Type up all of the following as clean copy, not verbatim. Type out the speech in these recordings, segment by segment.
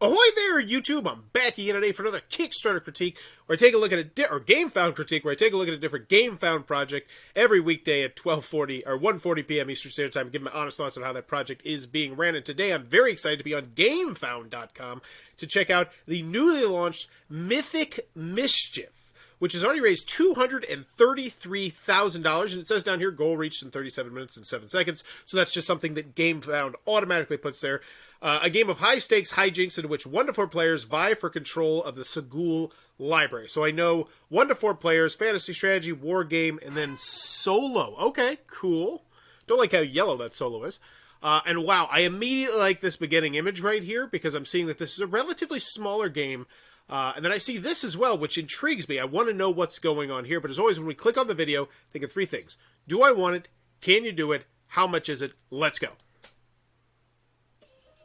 Ahoy there, YouTube! I'm back again today for another Kickstarter critique, where I take a look at or gamefound critique, where I take a look at a different gamefound project every weekday at 12:40 or 1:40 p.m. Eastern Standard Time, and give my honest thoughts on how that project is being ran. And today, I'm very excited to be on gamefound.com to check out the newly launched Mythic Mischief, which has already raised $233,000, and it says down here, goal reached in 37 minutes and 7 seconds, so that's just something that GameFound automatically puts there. A game of high-stakes hijinks in which 1 to 4 players vie for control of the Segul library. So I know 1 to 4 players, fantasy, strategy, war game, and then solo. Okay, cool. Don't like how yellow that solo is. And wow, I immediately like this beginning image right here, because I'm seeing that this is a relatively smaller game. And then I see this as well, which intrigues me. I want to know what's going on here. But as always, when we click on the video, think of 3 things. Do I want it? Can you do it? How much is it? Let's go.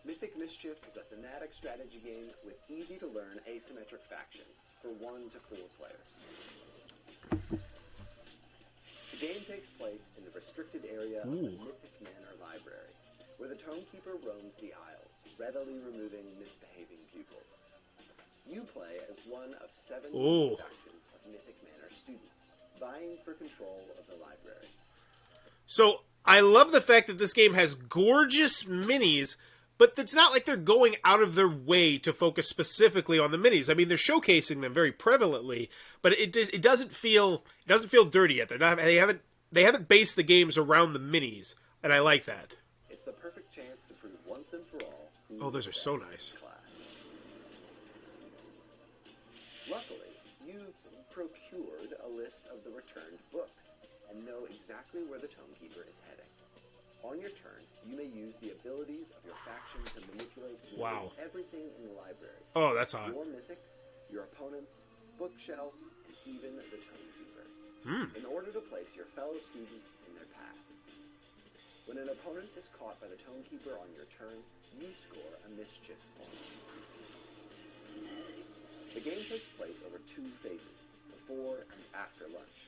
Mythic Mischief is a thematic strategy game with easy-to-learn asymmetric factions for 1 to 4 players. The game takes place in the restricted area of the Mythic Manor library, where the Tomekeeper roams the Isles, readily removing misbehaving pupils. You play as one of 7 factions of Mythic Manor students, vying for control of the library. So, I love the fact that this game has gorgeous minis, but it's not like they're going out of their way to focus specifically on the minis. I mean, they're showcasing them very prevalently, but it doesn't feel dirty yet. They haven't based the games around the minis, and I like that. It's the perfect chance to prove once and for all who Oh, those are so nice. Luckily, you've procured a list of the returned books and know exactly where the Tomekeeper is heading. On your turn, you may use the abilities of your faction to manipulate everything in the library. Oh, that's hot. Your mythics, your opponents, bookshelves, and even the Tomekeeper. In order to place your fellow students in their path. When an opponent is caught by the Tomekeeper on your turn, you score a Mischief Point. The game takes place over 2 phases, before and after lunch.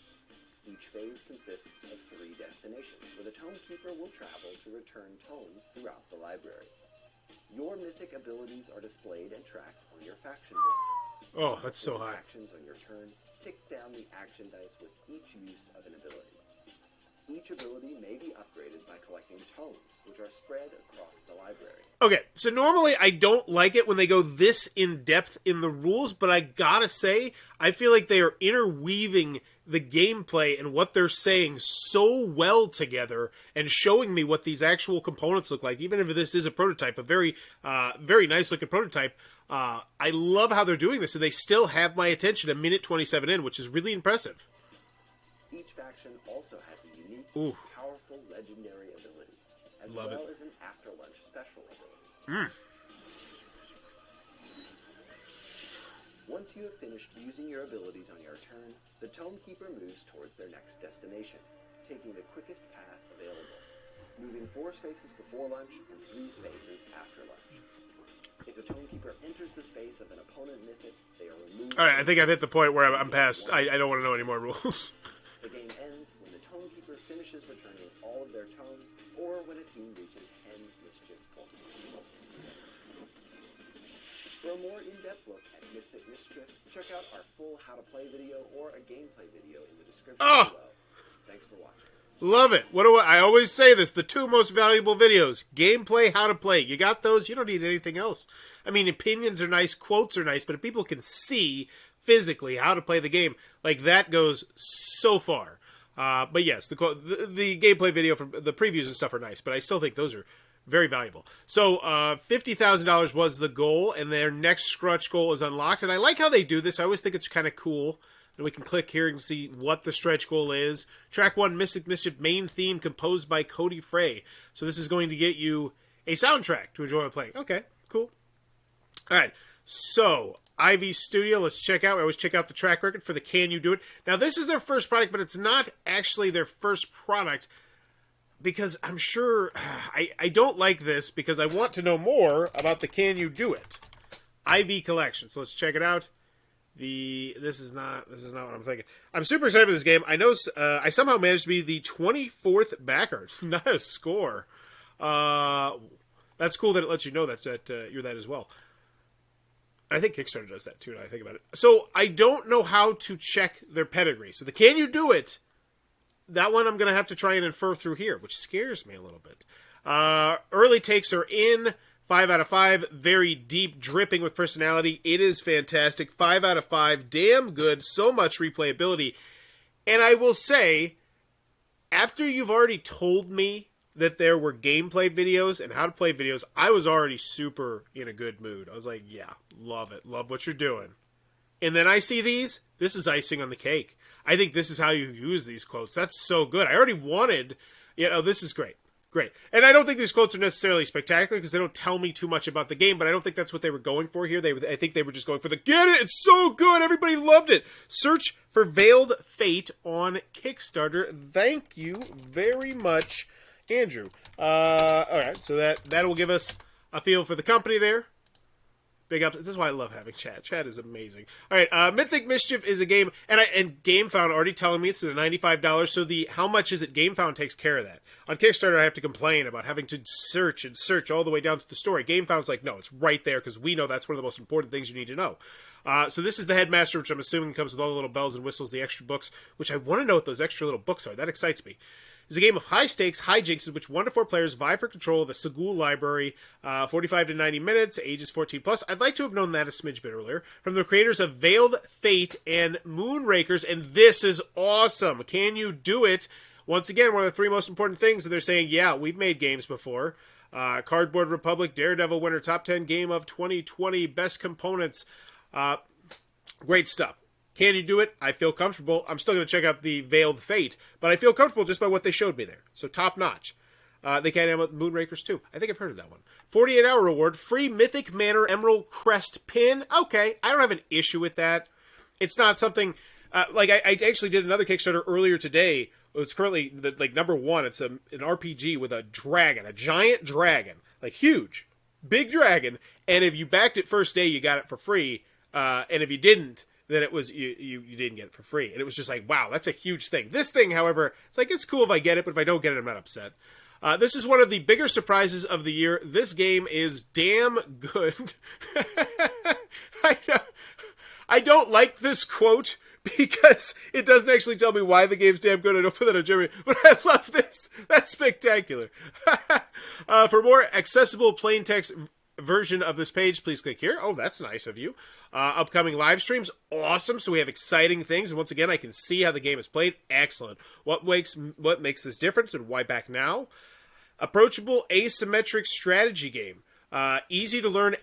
Each phase consists of 3 destinations, where the Tomekeeper will travel to return tomes throughout the library. Your mythic abilities are displayed and tracked on your faction board. Oh, that's so high. Actions on your turn, tick down the action dice with each use of an ability. Each ability may be upgraded by collecting tomes, which are spread across the library. Okay, so normally I don't like it when they go this in-depth in the rules, but I gotta say, I feel like they are interweaving the gameplay and what they're saying so well together and showing me what these actual components look like, even if this is a prototype, a very nice-looking prototype. I love how they're doing this, and they still have my attention a minute 27 in, which is really impressive. Each faction also has a unique, powerful legendary ability, as well as an after-lunch special ability. Once you have finished using your abilities on your turn, the Tomekeeper moves towards their next destination, taking the quickest path available, moving 4 spaces before lunch and 3 spaces after lunch. If the Tomekeeper enters the space of an opponent mythic, they are removed. Alright, I think I've hit the point where I'm past. I don't want to know any more rules. The game ends when the Tomekeeper finishes returning all of their tomes, or when a team reaches 10 Mischief Points. For a more in-depth look at Mythic Mischief, check out our full How to Play video or a gameplay video in the description below. Thanks for watching. Love it. I always say this, the 2 most valuable videos, gameplay, how to play. You got those, you don't need anything else. I mean, opinions are nice, quotes are nice, but if people can see physically how to play the game, like, that goes so far. But yes, the gameplay video from the previews and stuff are nice, but I still think those are very valuable. So, $50,000 was the goal, and their next stretch goal is unlocked, and I like how they do this. I always think it's kind of cool. And we can click here and see what the stretch goal is. Track 1, Mythic Mischief main theme composed by Cody Frey. So this is going to get you a soundtrack to enjoy while playing. Okay, cool. All right, so Ivy Studio, let's check out. I always check out the track record for the Can You Do It. Now, this is their first product, but it's not actually their first product, because I'm sure I don't like this because I want to know more about the Can You Do It IV collection. So let's check it out. This is not what I'm thinking. I'm super excited for this game. I know I somehow managed to be the 24th backer. Nice score. That's cool that it lets you know that you're that as well. I think Kickstarter does that too, now I think about it. So I don't know how to check their pedigree. So the Can You Do It, that one I'm going to have to try and infer through here, which scares me a little bit. Early takes are in. 5 out of 5. Very deep, dripping with personality. It is fantastic. 5 out of 5. Damn good. So much replayability. And I will say, after you've already told me that there were gameplay videos and how to play videos, I was already super in a good mood. I was like, yeah, love it. Love what you're doing. And then I see these. This is icing on the cake. I think this is how you use these quotes. That's so good. I already wanted, this is great. Great. And I don't think these quotes are necessarily spectacular because they don't tell me too much about the game, but I don't think that's what they were going for here. I think they were just going for the, get it, it's so good, everybody loved it. Search for Veiled Fate on Kickstarter. Thank you very much, Andrew. All right, so that will give us a feel for the company there. Big ups. This is why I love having chat. Chat is amazing. All right, Mythic Mischief is a game, and GameFound already telling me it's at $95. So the how much is it? GameFound takes care of that. On Kickstarter, I have to complain about having to search and search all the way down through the story. GameFound's like, no, it's right there because we know that's one of the most important things you need to know. So this is the Headmaster, which I'm assuming comes with all the little bells and whistles, the extra books, which I want to know what those extra little books are. That excites me. It's a game of high-stakes hijinks in which 1 to 4 players vie for control of the Segul library, 45 to 90 minutes, ages 14+. Plus. I'd like to have known that a smidge bit earlier. From the creators of Veiled Fate and Moonrakers, and this is awesome. Can you do it? Once again, one of the 3 most important things that they're saying, yeah, we've made games before. Cardboard Republic, Daredevil winner, top 10 game of 2020, best components. Great stuff. Can you do it? I feel comfortable. I'm still going to check out the Veiled Fate, but I feel comfortable just by what they showed me there. So top notch. They can have Moonrakers too. I think I've heard of that one. 48-hour reward, free Mythic Manor Emerald Crest pin. Okay, I don't have an issue with that. It's not something I actually did another Kickstarter earlier today. It's currently number 1. It's an RPG with a dragon, a giant dragon, like huge, big dragon. And if you backed it first day, you got it for free. And if you didn't, then it was you didn't get it for free. And it was just like, wow, that's a huge thing. This thing, however, it's like, it's cool if I get it, but if I don't get it, I'm not upset. This is one of the bigger surprises of the year. This game is damn good. I don't like this quote because it doesn't actually tell me why the game's damn good. I don't put that on Jeremy, but I love this. That's spectacular. For more accessible plain text version of this page, please click here. Oh, that's nice of you. Upcoming live streams, awesome. So we have exciting things, and once again, I can see how the game is played. Excellent. What makes this different, and why back now? Approachable asymmetric strategy game. Easy to learn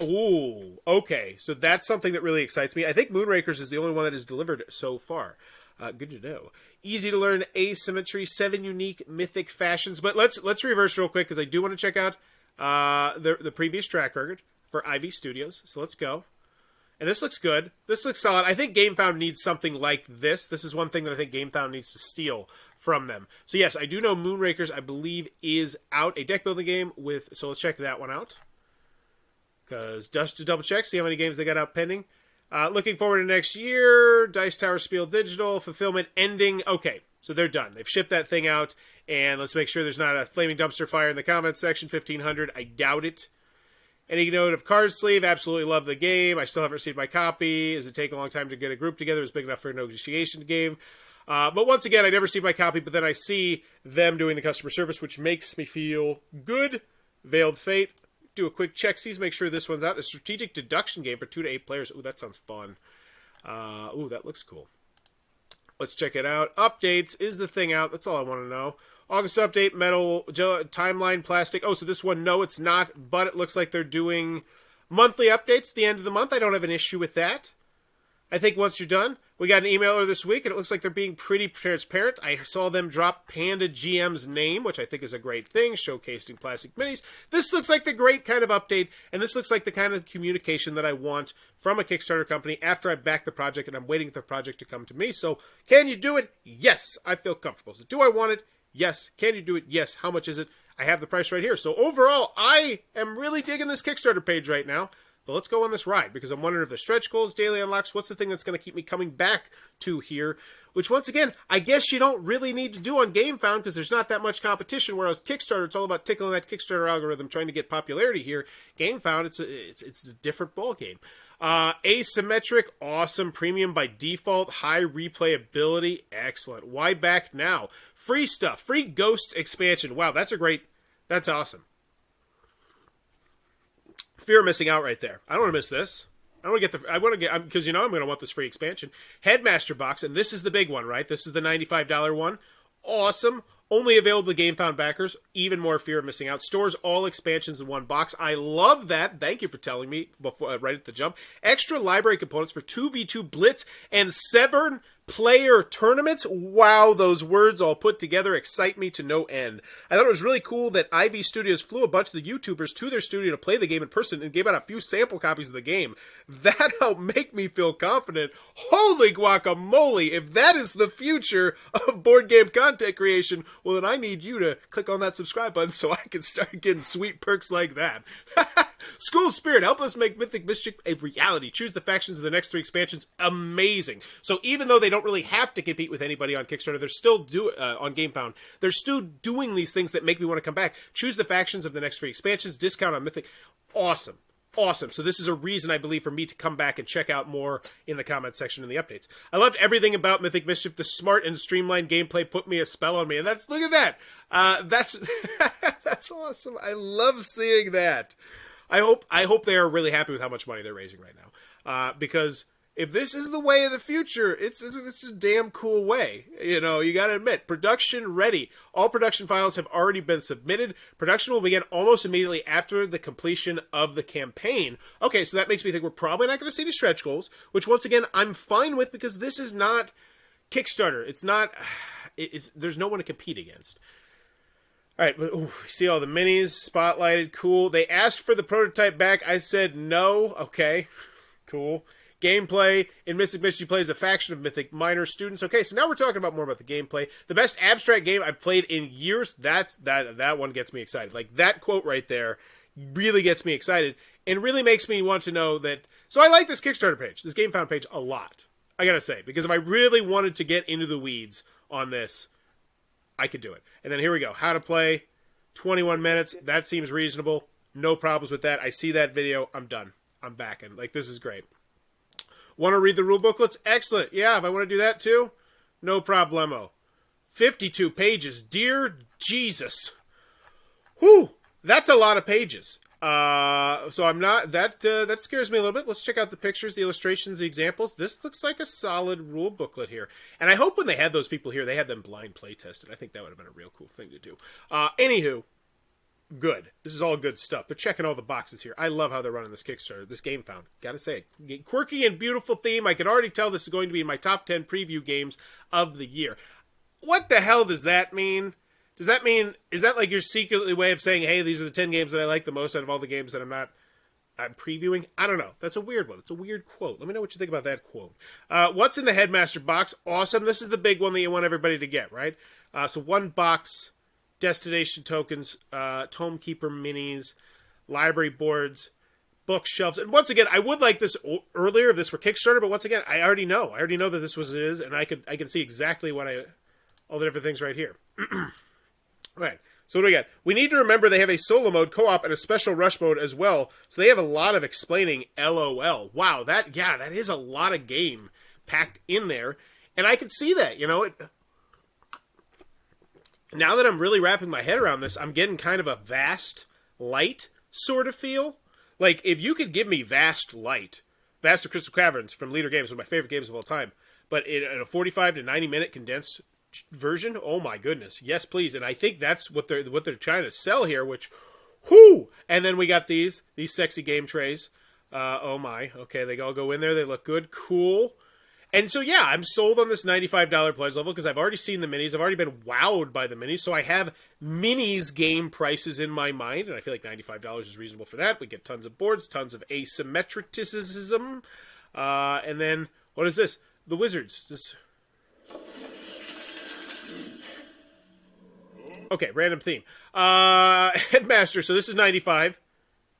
Ooh, okay. So that's something that really excites me. I think Moonrakers is the only one that is delivered so far. Good to know. Easy to learn asymmetry, 7 unique mythic fashions. But let's reverse real quick because I do want to check out the previous track record for Ivy Studios. So let's go. And this looks good. This looks solid. I think GameFound needs something like this. This is one thing that I think GameFound needs to steal from them. So yes, I do know Moonrakers, I believe, is out. A deck building game with... So let's check that one out. Because just to double check, see how many games they got out pending. Looking forward to next year. Dice Tower Spiel Digital. Fulfillment ending. Okay, so they're done. They've shipped that thing out. And let's make sure there's not a flaming dumpster fire in the comments section. 1,500. I doubt it. Any note of Card Sleeve? Absolutely love the game. I still haven't received my copy. Does it take a long time to get a group together? It's big enough for a negotiation game. But once again, I never received my copy, but then I see them doing the customer service, which makes me feel good. Veiled Fate. Do a quick check-sees, make sure this one's out. A strategic deduction game for 2 to 8 players. Ooh, that sounds fun. Ooh, that looks cool. Let's check it out. Updates. Is the thing out? That's all I want to know. August update, metal, timeline, plastic. Oh, so this one, no, it's not, but it looks like they're doing monthly updates at the end of the month. I don't have an issue with that. I think once you're done, we got an emailer this week, and it looks like they're being pretty transparent. I saw them drop Panda GM's name, which I think is a great thing, showcasing plastic minis. This looks like the great kind of update, and this looks like the kind of communication that I want from a Kickstarter company after I back the project, and I'm waiting for the project to come to me. So, can you do it? Yes, I feel comfortable. So, do I want it? Yes. Can you do it? Yes. How much is it? I have the price right here. So overall, I am really digging this Kickstarter page right now. But let's go on this ride because I'm wondering if the stretch goals, daily unlocks, what's the thing that's going to keep me coming back to here? Which, once again, I guess you don't really need to do on GameFound because there's not that much competition. Whereas Kickstarter, it's all about tickling that Kickstarter algorithm, trying to get popularity here. GameFound, it's a different ball game. Asymmetric, awesome. Premium by default, high replayability, excellent. Why back now? Free stuff, free Ghosts expansion. Wow, that's awesome. Fear of missing out right there. I don't want to miss this. Because I'm going to want this free expansion. Headmaster Box, and this is the big one, right? This is the $95 one. Awesome. Only available to GameFound backers. Even more fear of missing out. Stores all expansions in one box. I love that. Thank you for telling me before right at the jump. Extra library components for 2v2 Blitz and 7 player tournaments. Wow, those words all put together excite me to no end. I thought it was really cool that Ivy Studios flew a bunch of the YouTubers to their studio to play the game in person and gave out a few sample copies of the game. That helped make me feel confident. Holy guacamole, if that is the future of board game content creation, well then I need you to click on that subscribe button so I can start getting sweet perks like that. School Spirit, help us make Mythic Mischief a reality. Choose the factions of the next 3 expansions. Amazing. So even though they don't really have to compete with anybody on Kickstarter, they're still on GameFound. They're still doing these things that make me want to come back. Choose the factions of the next 3 expansions. Discount on Mythic. Awesome. Awesome. So this is a reason, I believe, for me to come back and check out more in the comment section and the updates. I loved everything about Mythic Mischief. The smart and streamlined gameplay put me a spell on me. And look at that. That's awesome. I love seeing that. I hope they are really happy with how much money they're raising right now. Because if this is the way of the future, it's a damn cool way. You know, you got to admit, production ready. All production files have already been submitted. Production will begin almost immediately after the completion of the campaign. Okay, so that makes me think we're probably not going to see the stretch goals, which once again, I'm fine with because this is not Kickstarter. There's no one to compete against. All right, see all the minis spotlighted. Cool. They asked for the prototype back. I said no. Okay, cool. Gameplay in Mythic Mischief plays a faction of Mythic Manor students. Okay, so now we're talking about more about the gameplay. The best abstract game I've played in years. That one gets me excited. Like that quote right there really gets me excited and really makes me want to know that. So I like this Kickstarter page, this GameFound page a lot. I gotta say, because if I really wanted to get into the weeds on this, I could do it. And then here we go. How to play, 21 minutes. That seems reasonable. No problems with that. I see that video. I'm done. I'm back. And like, this is great. Want to read the rule booklets? Excellent. Yeah, if I want to do that too, no problemo. 52 pages. Dear Jesus. Whew. That's a lot of pages. So I'm not, that scares me a little bit. Let's check out the pictures, the illustrations, the examples. This looks like a solid rule booklet here. And I hope when they had those people here, they had them blind play tested. I think that would have been a real cool thing to do. Anywho, good. This is all good stuff. They're checking all the boxes here. I love how they're running this Kickstarter, this GameFound. Gotta say, quirky and beautiful theme. I can already tell this is going to be in my top 10 preview games of the year. What the hell does that mean? Does that mean, is that like your secretly way of saying, hey, these are the 10 games that I like the most out of all the games that I'm previewing? I don't know. That's a weird one. It's a weird quote. Let me know what you think about that quote. What's in the Headmaster Box? Awesome. This is the big one that you want everybody to get, right? So 1 box, destination tokens, Tomekeeper minis, library boards, bookshelves. And once again, I would like this earlier if this were Kickstarter, but once again, I already know. I already know that this was it is, and I can see exactly what all the different things right here. Right. So what do we got? We need to remember they have a solo mode, co-op, and a special rush mode as well. So they have a lot of explaining. LOL. Wow, that is a lot of game packed in there, and I can see that. You know, now that I'm really wrapping my head around this, I'm getting kind of a Vast Light sort of feel. Like if you could give me Vast Light, Vast of Crystal Caverns from Leader Games, one of my favorite games of all time, but in a 45 to 90 minute condensed version, oh my goodness, yes please. And I think that's what they're trying to sell here, which whoo. And then we got these sexy game trays. Oh my, okay, they all go in there, they look good, cool. And so yeah, I'm sold on this $95 pledge level because I've already seen the minis. I've already been wowed by the minis, so I have minis game prices in my mind, and I feel like $95 is reasonable for that. We get tons of boards, tons of asymmetricism, and then what is this? The Wizards. Is this? Okay, random theme. Headmaster, so this is 95,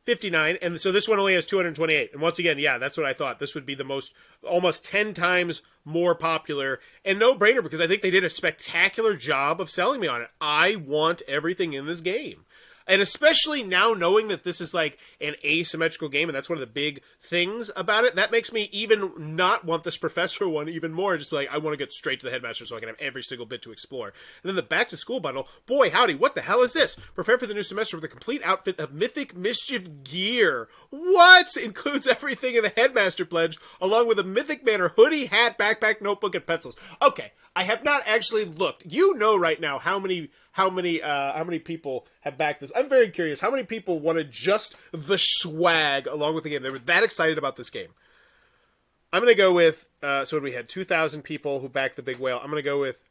59, and so this one only has 228. And once again, yeah, that's what I thought. This would be the most, almost 10 times more popular, and no-brainer, because I think they did a spectacular job of selling me on it. I want everything in this game. And especially now knowing that this is like an asymmetrical game, and that's one of the big things about it, that makes me even not want this professor one even more. Just like, I want to get straight to the headmaster so I can have every single bit to explore. And then the back to school bundle, boy howdy, what the hell is this? Prepare for the new semester with a complete outfit of Mythic Mischief gear. What? Includes everything in the Headmaster pledge, along with a Mythic Manor hoodie, hat, backpack, notebook, and pencils. Okay, I have not actually looked. You know right now how many people have backed this. I'm very curious. How many people wanted just the swag along with the game? They were that excited about this game. I'm going to go with, so we had 2,000 people who backed the big whale. I'm going to go with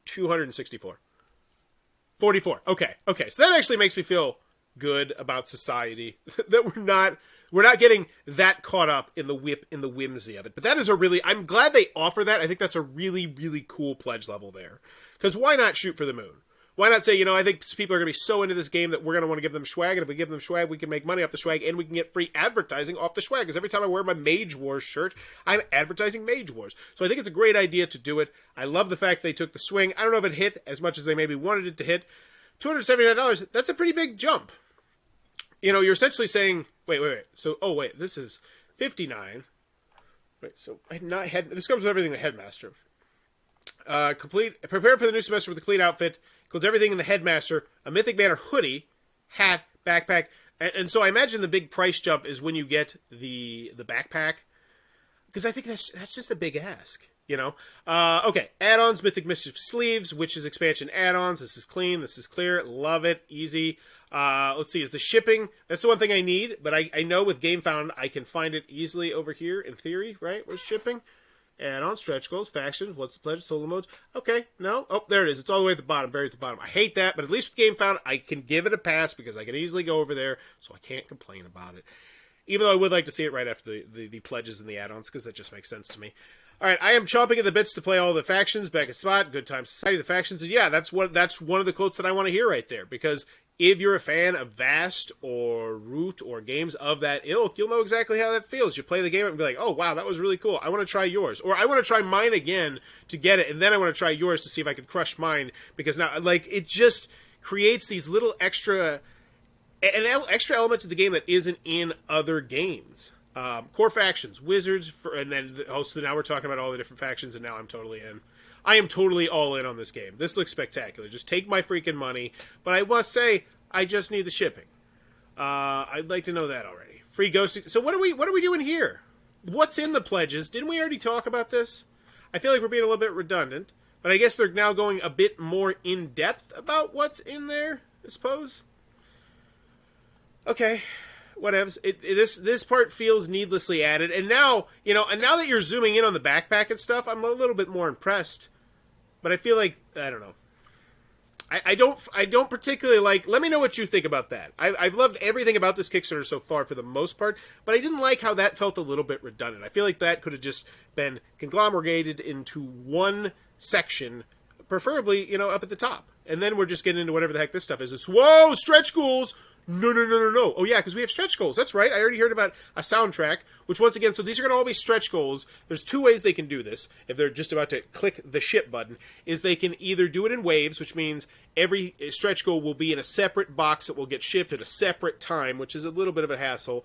264. 44. Okay. So that actually makes me feel good about society. That we're not getting that caught up in the whimsy of it. But that is I'm glad they offer that. I think that's a really, really cool pledge level there. Because why not shoot for the moon? Why not say, I think people are going to be so into this game that we're going to want to give them swag, and if we give them swag, we can make money off the swag, and we can get free advertising off the swag, because every time I wear my Mage Wars shirt, I'm advertising Mage Wars. So I think it's a great idea to do it. I love the fact they took the swing. I don't know if it hit as much as they maybe wanted it to hit. $279, that's a pretty big jump. You're essentially saying, wait. So, this is 59. Wait, so this comes with everything the Headmaster. Prepare for the new semester with a complete outfit. Includes everything in the Headmaster, a Mythic Manor hoodie, hat, backpack, and so I imagine the big price jump is when you get the backpack, because I think that's just a big ask, Okay, add-ons, Mythic Mischief sleeves, which is expansion add-ons. This is clean, this is clear, love it, easy. Let's see, is the shipping, that's the one thing I need, but I know with gamefound I can find it easily over here in theory, right? Where's shipping? Add-on, stretch goals, factions, what's the pledge, solo modes. Okay, no. Oh, there it is. It's all the way at the bottom, buried at the bottom. I hate that, but at least with gamefound, I can give it a pass because I can easily go over there, so I can't complain about it. Even though I would like to see it right after the pledges and the add-ons, because that just makes sense to me. All right, I am chomping at the bits to play all the factions. Back at spot, good time society, the factions. And yeah, that's one of the quotes that I want to hear right there, because if you're a fan of Vast or Root or games of that ilk, you'll know exactly how that feels. You play the game and be like, oh, wow, that was really cool. I want to try yours. Or I want to try mine again to get it, and then I want to try yours to see if I can crush mine. Because now, it just creates these little extra element to the game that isn't in other games. Core factions, wizards, and then so now we're talking about all the different factions, and now I'm totally in. I am totally all in on this game. This looks spectacular. Just take my freaking money. But I must say, I just need the shipping. I'd like to know that already. Free ghosting. So what are we doing here? What's in the pledges? Didn't we already talk about this? I feel like we're being a little bit redundant. But I guess they're now going a bit more in depth about what's in there, I suppose. Okay. Whatevs. This part feels needlessly added. And now, and now that you're zooming in on the backpack and stuff, I'm a little bit more impressed. But I feel like, I don't know. I don't particularly like, let me know what you think about that. I've loved everything about this Kickstarter so far for the most part, but I didn't like how that felt a little bit redundant. I feel like that could have just been conglomerated into one section, preferably, up at the top. And then we're just getting into whatever the heck this stuff is. It's, whoa, stretch goals! No. Oh, yeah, because we have stretch goals. That's right. I already heard about a soundtrack, which once again, so these are going to all be stretch goals. There's two ways they can do this, if they're just about to click the ship button, is they can either do it in waves, which means every stretch goal will be in a separate box that will get shipped at a separate time, which is a little bit of a hassle.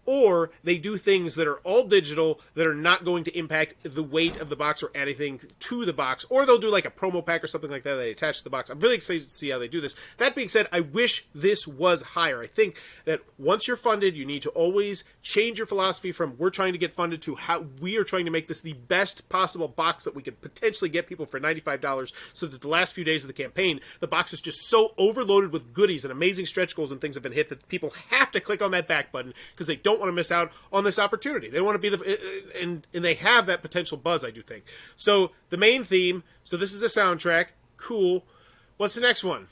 Or they do things that are all digital that are not going to impact the weight of the box or anything to the box. Or they'll do like a promo pack or something like that they attach to the box. I'm really excited to see how they do this. That being said, I wish this was higher. I think that once you're funded, you need to always change your philosophy from we're trying to get funded to how we are trying to make this the best possible box that we could potentially get people for $95, so that the last few days of the campaign, the box is just so overloaded with goodies and amazing stretch goals and things have been hit that people have to click on that back button because they don't want to miss out on this opportunity. They want to be and they have that potential buzz, I do think. So the main theme, so this is a soundtrack, cool. What's the next one?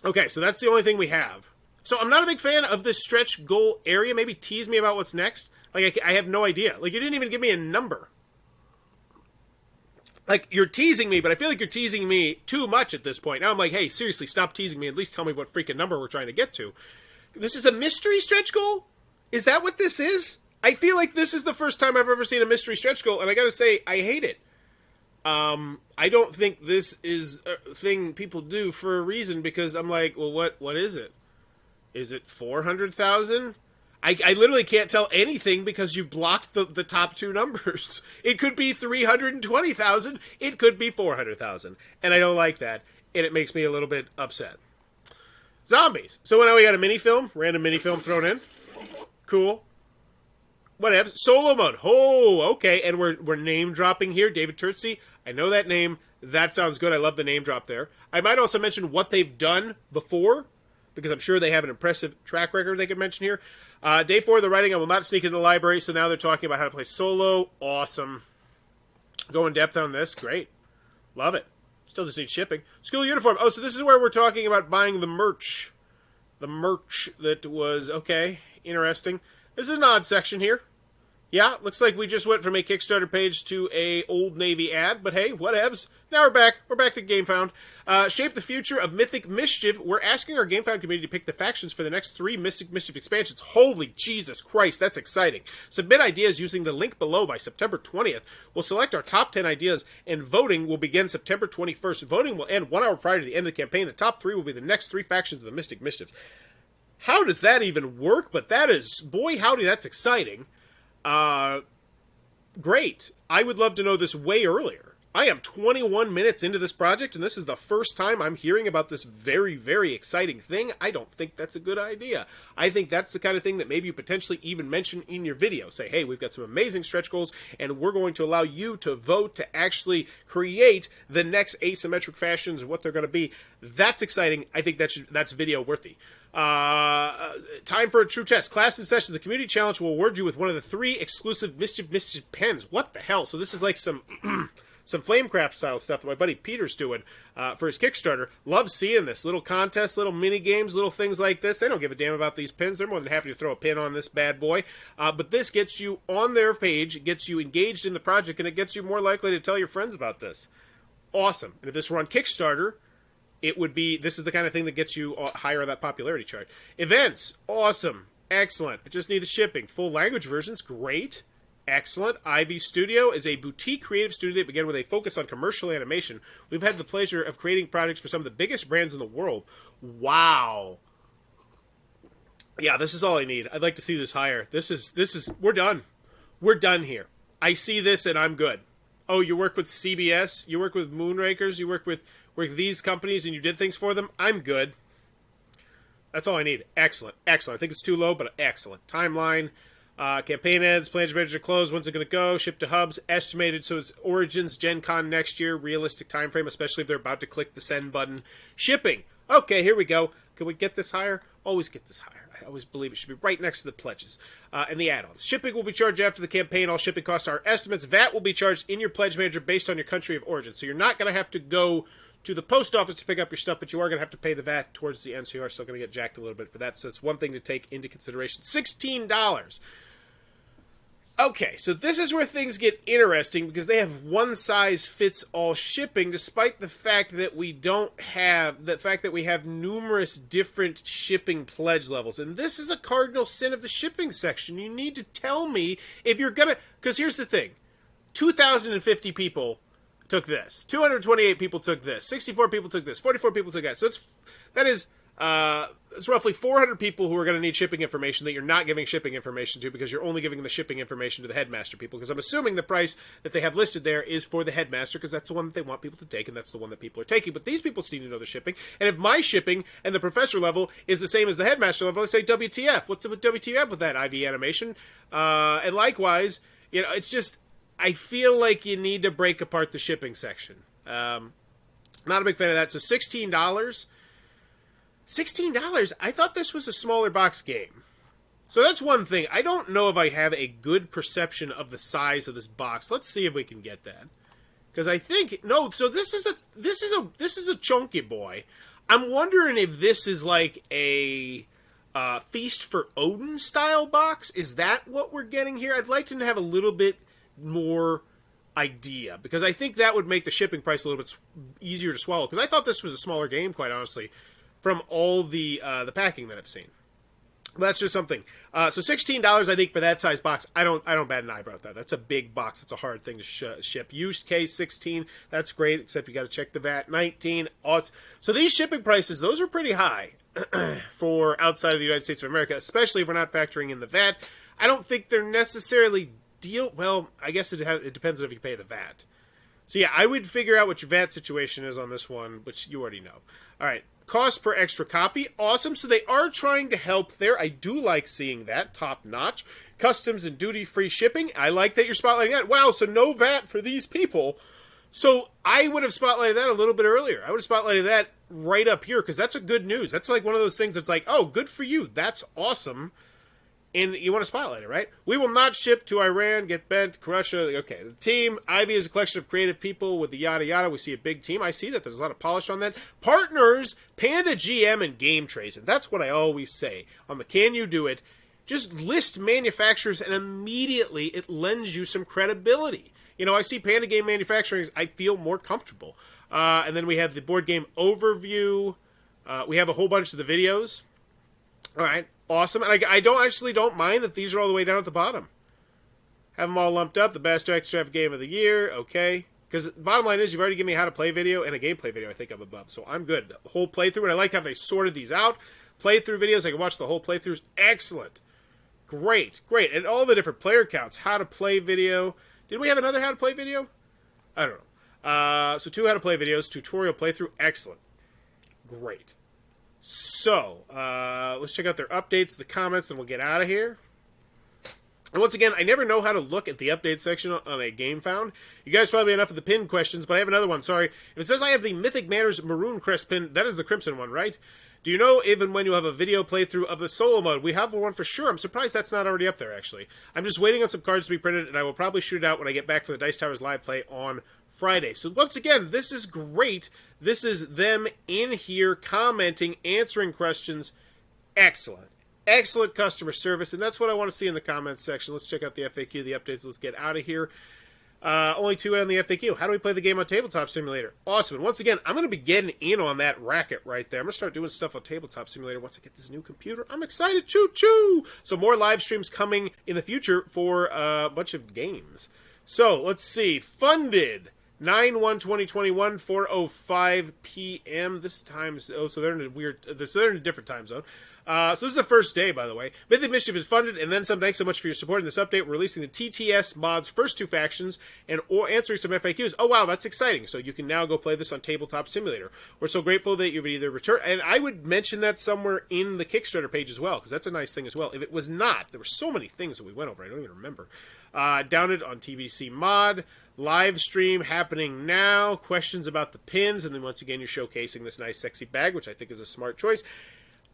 Okay, so that's the only thing we have. So I'm not a big fan of this stretch goal area. Maybe tease me about what's next. Like, I have no idea. Like, you didn't even give me a number. Like, you're teasing me, but I feel like you're teasing me too much at this point. Now I'm like, hey, seriously, stop teasing me. At least tell me what freaking number we're trying to get to. This is a mystery stretch goal? Is that what this is? I feel like this is the first time I've ever seen a mystery stretch goal, and I gotta say, I hate it. I don't think this is a thing people do for a reason, because I'm like, well, what is it? Is it 400,000? I literally can't tell anything because you've blocked the top two numbers. It could be 320,000. It could be 400,000. And I don't like that. And it makes me a little bit upset. Zombies. So now we got a mini film, random mini film thrown in. Cool. Whatever. Solo mode. Oh, okay. And we're name dropping here. David Turtsey. I know that name. That sounds good. I love the name drop there. I might also mention what they've done before, because I'm sure they have an impressive track record they could mention here. Day 4 of the writing, I will not sneak into the library, so now they're talking about how to play solo. Awesome. Go in depth on this. Great. Love it. Still just need shipping. School uniform. Oh, so this is where we're talking about buying the merch. The merch that was, okay, interesting. This is an odd section here. Yeah, looks like we just went from a Kickstarter page to a Old Navy ad, but hey, whatevs. Now we're back. We're back to GameFound. Shape the future of Mythic Mischief. We're asking our GameFound community to pick the factions for the next 3 Mythic Mischief expansions. Holy Jesus Christ, that's exciting. Submit ideas using the link below by September 20th. We'll select our top 10 ideas, and voting will begin September 21st. Voting will end 1 hour prior to the end of the campaign. The top 3 will be the next 3 factions of the Mythic Mischiefs. How does that even work? But that is, boy howdy, that's exciting. Great. I would love to know this way earlier. I am 21 minutes into this project, and this is the first time I'm hearing about this very, very exciting thing. I don't think that's a good idea. I think that's the kind of thing that maybe you potentially even mention in your video. Say, hey, we've got some amazing stretch goals, and we're going to allow you to vote to actually create the next asymmetric fashions, what they're going to be. That's exciting. I think that's video worthy. Time for a true test. Class in session. The community challenge will award you with one of the 3 exclusive Mischief pens. What the hell? So this is like some some Flamecraft style stuff that my buddy Peter's doing for his Kickstarter. Love seeing this. Little contests, little mini games, little things like this. They don't give a damn about these pins. They're more than happy to throw a pin on this bad boy. But this gets you on their page, it gets you engaged in the project, and it gets you more likely to tell your friends about this. Awesome. And if this were on Kickstarter, it would be, this is the kind of thing that gets you higher on that popularity chart. Events, awesome, excellent. I just need the shipping. Full language versions, great, excellent. Ivy Studio is a boutique creative studio that began with a focus on commercial animation. We've had the pleasure of creating projects for some of the biggest brands in the world. Wow. Yeah, this is all I need. I'd like to see this higher. This is, we're done. We're done here. I see this and I'm good. Oh, you work with CBS, you work with Moonrakers, you work with these companies and you did things for them, I'm good. That's all I need. Excellent. Excellent. I think it's too low, but excellent. Timeline, campaign ends, plans ready to close, when's it going to go, ship to hubs, estimated, so it's Origins, Gen Con next year, realistic time frame, especially if they're about to click the send button. Shipping. Okay, here we go. Can we get this higher? Always get this higher. I always believe it should be right next to the pledges and the add-ons. Shipping will be charged after the campaign. All shipping costs are estimates. VAT will be charged in your pledge manager based on your country of origin. So you're not going to have to go to the post office to pick up your stuff, but you are going to have to pay the VAT towards the end, so you are still going to get jacked a little bit for that. So it's one thing to take into consideration. $16. Okay, so this is where things get interesting because they have one-size-fits-all shipping, despite the fact that we don't have, the fact that we have numerous different shipping pledge levels. And this is a cardinal sin of the shipping section. You need to tell me if you're going to, because here's the thing. 2,050 people took this. 228 people took this. 64 people took this. 44 people took that. So it's roughly 400 people who are going to need shipping information that you're not giving shipping information to because you're only giving the shipping information to the Headmaster people, because I'm assuming the price that they have listed there is for the Headmaster because that's the one that they want people to take and that's the one that people are taking. But these people still need to know the shipping. And if my shipping and the Professor level is the same as the Headmaster level, let's say WTF. What's with WTF with that IV animation? And likewise, you know, it's just, I feel like you need to break apart the shipping section. Not a big fan of that. So $16. $16? I thought this was a smaller box game. So that's one thing. I don't know if I have a good perception of the size of this box. Let's see if we can get that. Because I think, no, so this is a chunky boy. I'm wondering if this is like a Feast for Odin style box. Is that what we're getting here? I'd like to have a little bit more idea, because I think that would make the shipping price a little bit easier to swallow. Because I thought this was a smaller game, quite honestly, from all the packing that I've seen. That's just something. So $16, I think, for that size box. I don't bat an eyebrow at that. That's a big box. It's a hard thing to ship. Used case, 16. That's great, except you got to check the VAT. 19. Awesome. So these shipping prices, those are pretty high for outside of the United States of America, especially if we're not factoring in the VAT. I don't think they're necessarily well, I guess it depends on if you pay the VAT. So yeah, I would figure out what your VAT situation is on this one, which you already know. All right. Cost per extra copy, awesome. So they are trying to help there. I do like seeing that, top notch. Customs and duty-free shipping. I like that you're spotlighting that. Wow, so no VAT for these people. So I would have spotlighted that a little bit earlier. I would have spotlighted that right up here because that's a good news. That's like one of those things that's like, oh, good for you. That's awesome. And you want to spotlight it, right? We will not ship to Iran, get bent, Russia. Okay, the team. Ivy is a collection of creative people with the yada yada. We see a big team. I see that. There's a lot of polish on that. Partners, Panda GM, and Game Trace. And that's what I always say. On the Can You Do It, just list manufacturers and immediately it lends you some credibility. You know, I see Panda Game Manufacturing, I feel more comfortable. And then we have the board game overview. We have a whole bunch of the videos. All right. Awesome, and I don't mind that these are all the way down at the bottom. Have them all lumped up. The best extra game of the year, okay. Because the bottom line is you've already given me how to play video and a gameplay video I think up above. So I'm good. The whole playthrough, and I like how they sorted these out. Playthrough videos, I can watch the whole playthroughs. Excellent. Great, great. And all the different player counts. How to play video. Did we have another how to play video? I don't know. So 2 how to play videos, tutorial playthrough. Excellent. Great. So, let's check out their updates, the comments, and we'll get out of here. And once again, I never know how to look at the update section on a gamefound. You guys probably have enough of the pin questions, but I have another one, sorry. If it says I have the Mythic Manor's Maroon Crest pin, that is the Crimson one, right? Do you know even when you have a video playthrough of the solo mode? We have one for sure. I'm surprised that's not already up there, actually. I'm just waiting on some cards to be printed, and I will probably shoot it out when I get back for the Dice Towers live play on Friday. So once again, this is great. This is them in here commenting, answering questions. Excellent. Excellent customer service, and that's what I want to see in the comments section. Let's check out the FAQ, the updates. Let's get out of here. Only 2 on the FAQ. How do we play the game on Tabletop Simulator? Awesome. And once again, I'm going to be getting in on that racket right there. I'm going to start doing stuff on Tabletop Simulator once I get this new computer. I'm excited. Choo-choo! So more live streams coming in the future for a bunch of games. So, let's see. Funded. 9/1/2021, 4:05 p.m. This time, so they're in a different time zone. So this is the first day, by the way. Mythic Mischief is funded, and then some. Thanks so much for your support in this update. We're releasing the TTS mod's first 2 factions and answering some FAQs. Oh, wow, that's exciting. So you can now go play this on Tabletop Simulator. We're so grateful that you've either returned, and I would mention that somewhere in the Kickstarter page as well, because that's a nice thing as well. If it was not, there were so many things that we went over, I don't even remember. Down it on TBC mod. Live stream happening now. Questions about the pins, and then once again, you're showcasing this nice, sexy bag, which I think is a smart choice.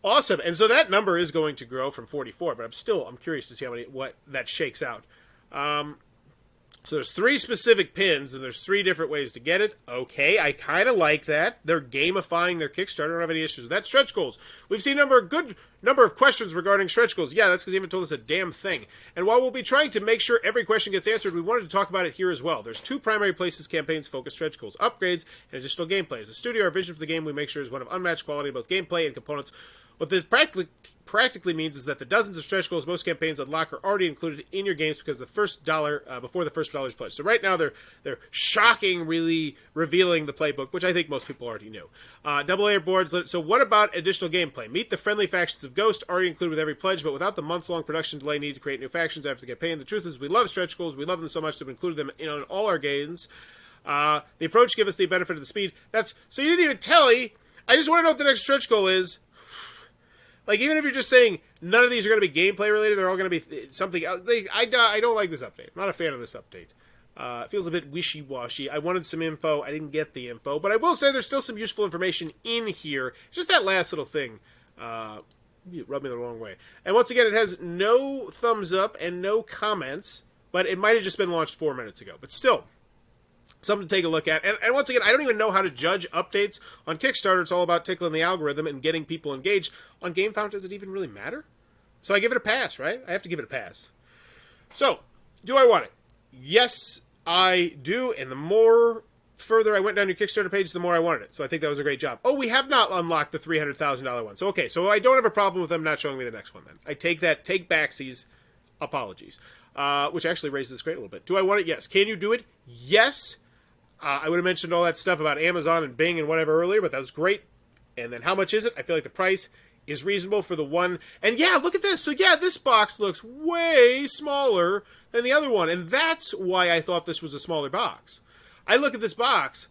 Awesome, and so that number is going to grow from 44, but I'm curious to see what that shakes out. So there's 3 specific pins, and there's 3 different ways to get it. Okay, I kind of like that. They're gamifying their Kickstarter. I don't have any issues with that. Stretch goals. We've seen a good number of questions regarding stretch goals. Yeah, that's because you haven't told us a damn thing. And while we'll be trying to make sure every question gets answered, we wanted to talk about it here as well. There's 2 primary places campaigns focus stretch goals: upgrades and additional gameplay. As a studio, our vision for the game we make sure is one of unmatched quality in both gameplay and components. What this practically means is that the dozens of stretch goals most campaigns unlock are already included in your games because the first dollar before the first $1 is pledged. So right now they're shocking, really revealing the playbook, which I think most people already knew. Double layer boards. So what about additional gameplay? Meet the friendly factions of Ghost, already included with every pledge, but without the months-long production delay needed to create new factions after the campaign. The truth is, we love stretch goals. We love them so much that we included them in all our games. The approach gives us the benefit of the speed. So you didn't even tell me. I just want to know what the next stretch goal is. Like, even if you're just saying none of these are going to be gameplay related, they're all going to be something else. I don't like this update. I'm not a fan of this update. It feels a bit wishy-washy. I wanted some info. I didn't get the info. But I will say there's still some useful information in here. Just that last little thing rubbed me the wrong way. And once again, it has no thumbs up and no comments. But it might have just been launched 4 minutes ago. But still, something to take a look at. And once again, I don't even know how to judge updates on Kickstarter. It's all about tickling the algorithm and getting people engaged. On GameFound, does it even really matter? So I give it a pass, right? I have to give it a pass. So, do I want it? Yes, I do. And the more further I went down your Kickstarter page, the more I wanted it. So I think that was a great job. Oh, we have not unlocked the $300,000 one. So, okay, so I don't have a problem with them not showing me the next one then. I take that, take backsies, apologies. Which actually raises this grade a little bit. Do I want it? Yes. Can you do it? Yes. I would have mentioned all that stuff about Amazon and Bing and whatever earlier, but that was great. And then how much is it? I feel like the price is reasonable for the one. And yeah, look at this. So yeah, this box looks way smaller than the other one. And that's why I thought this was a smaller box. I look at this box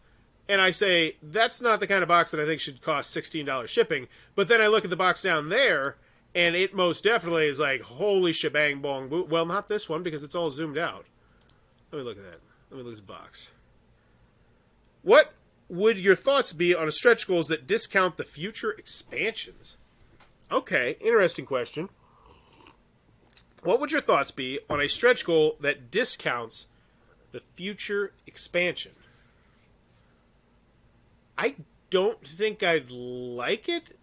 and I say, that's not the kind of box that I think should cost $16 shipping. But then I look at the box down there, and it most definitely is like, holy shebang bong boo. Well, not this one, because it's all zoomed out. Let me look at that. Let me look at this box. What would your thoughts be on a stretch goals that discount the future expansions? Okay, interesting question. What would your thoughts be on a stretch goal that discounts the future expansion? I don't think I'd like it.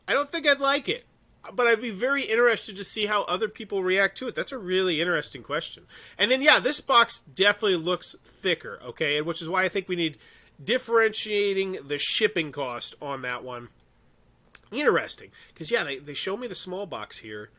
I don't think I'd like it. But I'd be very interested to see how other people react to it. That's a really interesting question. And then, yeah, this box definitely looks thicker, okay? Which is why I think we need differentiating the shipping cost on that one. Interesting. Because, yeah, they show me the small box here.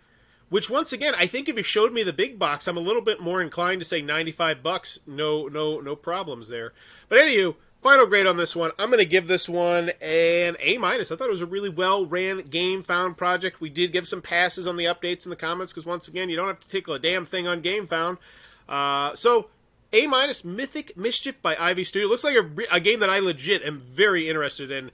Which, once again, I think if you showed me the big box, I'm a little bit more inclined to say $95. No problems there. But anywho, final grade on this one, I'm going to give this one an A-. I thought it was a really well-ran GameFound project. We did give some passes on the updates in the comments, because once again, you don't have to tickle a damn thing on GameFound. So, A-, Mythic Mischief by Ivy Studio. Looks like a game that I legit am very interested in.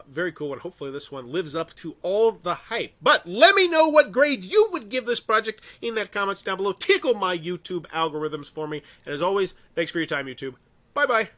Very cool one. Hopefully this one lives up to all the hype. But let me know what grade you would give this project in that comments down below. Tickle my YouTube algorithms for me. And as always, thanks for your time, YouTube. Bye-bye.